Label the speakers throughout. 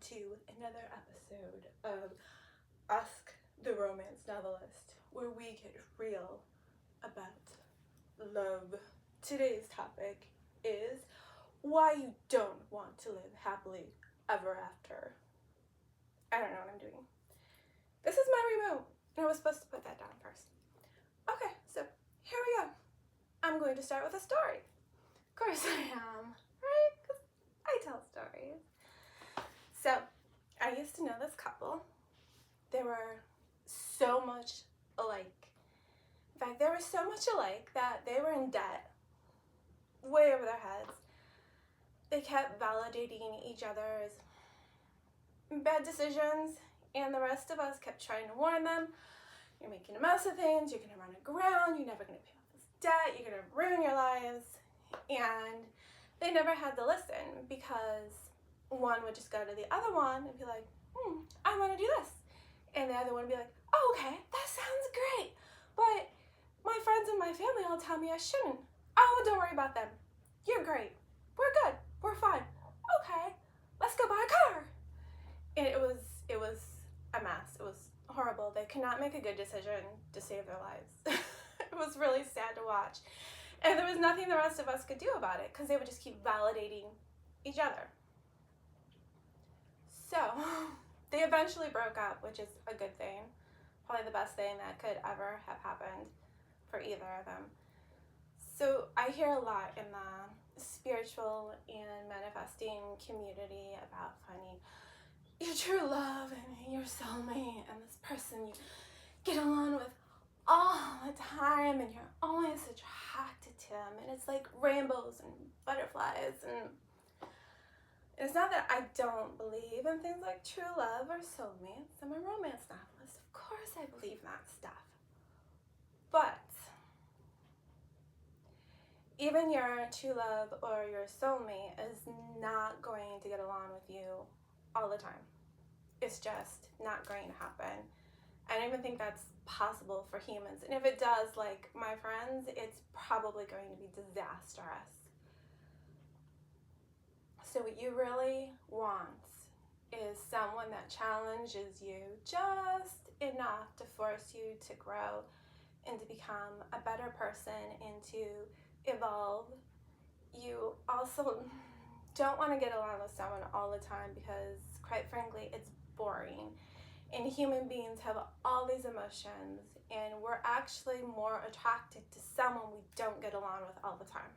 Speaker 1: to another episode of Ask the Romance Novelist, where we get real about love. Today's topic is why you don't want to live happily ever after. I don't know what I'm doing. This is my remote, and I was supposed to put that down first. Okay, so here we go. I'm going to start with a story. Of course I am, right? Because I tell stories. So, I used to know this couple. They were so much alike. In fact, they were so much alike that they were in debt way over their heads. They kept validating each other's bad decisions, and the rest of us kept trying to warn them. You're making a mess of things, you're going to run aground, you're never going to pay off this debt, you're going to ruin your lives. And they never had to listen because one would just go to the other one and be like, I want to do this. And the other one would be like, oh, okay, that sounds great. But my friends and my family all tell me I shouldn't. Oh, don't worry about them. You're great. We're good. We're fine. Okay, let's go buy a car. And it was a mess. It was horrible. They could not make a good decision to save their lives. It was really sad to watch. And there was nothing the rest of us could do about it because they would just keep validating each other. So, they eventually broke up, which is a good thing. Probably the best thing that could ever have happened for either of them. So, I hear a lot in the spiritual and manifesting community about finding your true love and your soulmate and this person you get along with all the time and you're always attracted to them, and it's like rainbows and butterflies. And it's not that I don't believe in things like true love or soulmates. I'm a romance novelist. Of course I believe in that stuff. But even your true love or your soulmate is not going to get along with you all the time. It's just not going to happen. I don't even think that's possible for humans. And if it does, like my friends, it's probably going to be disastrous. So what you really want is someone that challenges you just enough to force you to grow and to become a better person and to evolve. You also don't want to get along with someone all the time because, quite frankly, it's boring. And human beings have all these emotions, and we're actually more attracted to someone we don't get along with all the time.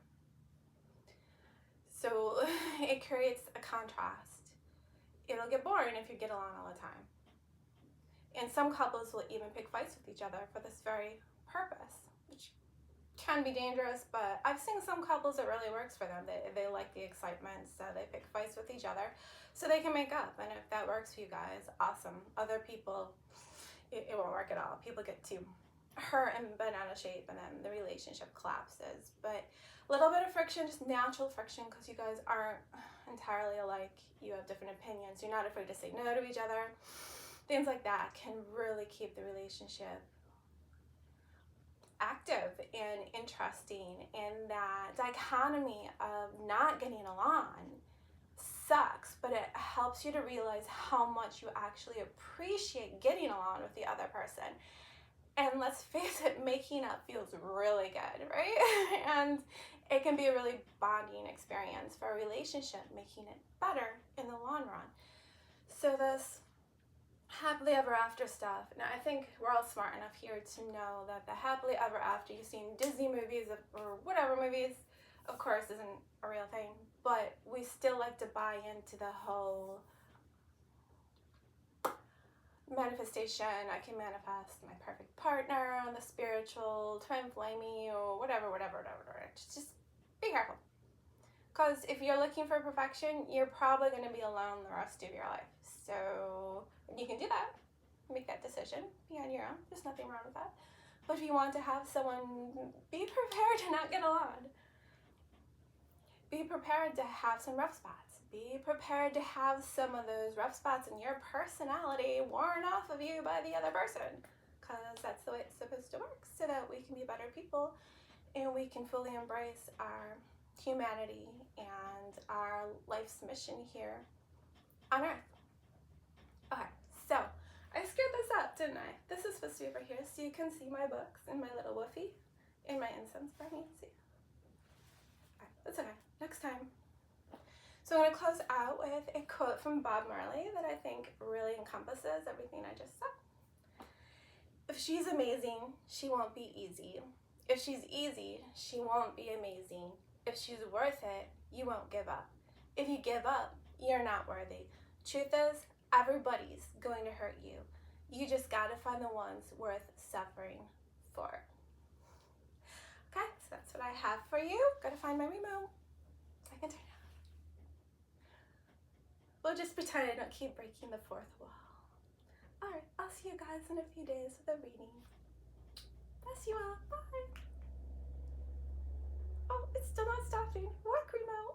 Speaker 1: So it creates a contrast. It'll get boring if you get along all the time. And some couples will even pick fights with each other for this very purpose, which can be dangerous, but I've seen some couples it really works for them. They like the excitement, so they pick fights with each other so they can make up. And if that works for you guys, awesome. Other people, it won't work at all. People get too hurt and bent out of shape, and then the relationship collapses. But a little bit of friction, just natural friction, because you guys aren't entirely alike. You have different opinions. You're not afraid to say no to each other. Things like that can really keep the relationship active and interesting, and that dichotomy of not getting along sucks, but it helps you to realize how much you actually appreciate getting along with the other person. And let's face it, making up feels really good, right? And it can be a really bonding experience for a relationship, making it better in the long run. So this happily ever after stuff, now I think we're all smart enough here to know that the happily ever after you've seen Disney movies or whatever movies, of course, isn't a real thing, but we still like to buy into the whole manifestation. I can manifest my perfect partner, the spiritual twin flamey, or whatever. Just be careful, because if you're looking for perfection, you're probably going to be alone the rest of your life. So you can do that, make that decision, be on your own. There's nothing wrong with that. But if you want to have someone, be prepared to not get along. Be prepared to have some rough spots. Be prepared to have some of those rough spots in your personality worn off of you by the other person, because that's the way it's supposed to work, so that we can be better people and we can fully embrace our humanity and our life's mission here on Earth. Okay, so I screwed this up, didn't I? This is supposed to be over here so you can see my books and my little woofie and my incense burning. See? Okay, that's okay. Next time. So I'm going to close out with a quote from Bob Marley that I think really encompasses everything I just said. If she's amazing, she won't be easy. If she's easy, she won't be amazing. If she's worth it, you won't give up. If you give up, you're not worthy. Truth is, everybody's going to hurt you. You just gotta find the ones worth suffering for. Okay, so that's what I have for you. Gotta find my remote. I can turn it on. We'll just pretend I don't keep breaking the fourth wall. Alright, I'll see you guys in a few days with a reading. Bless you all. Bye. Oh, it's still not stopping. Work remote.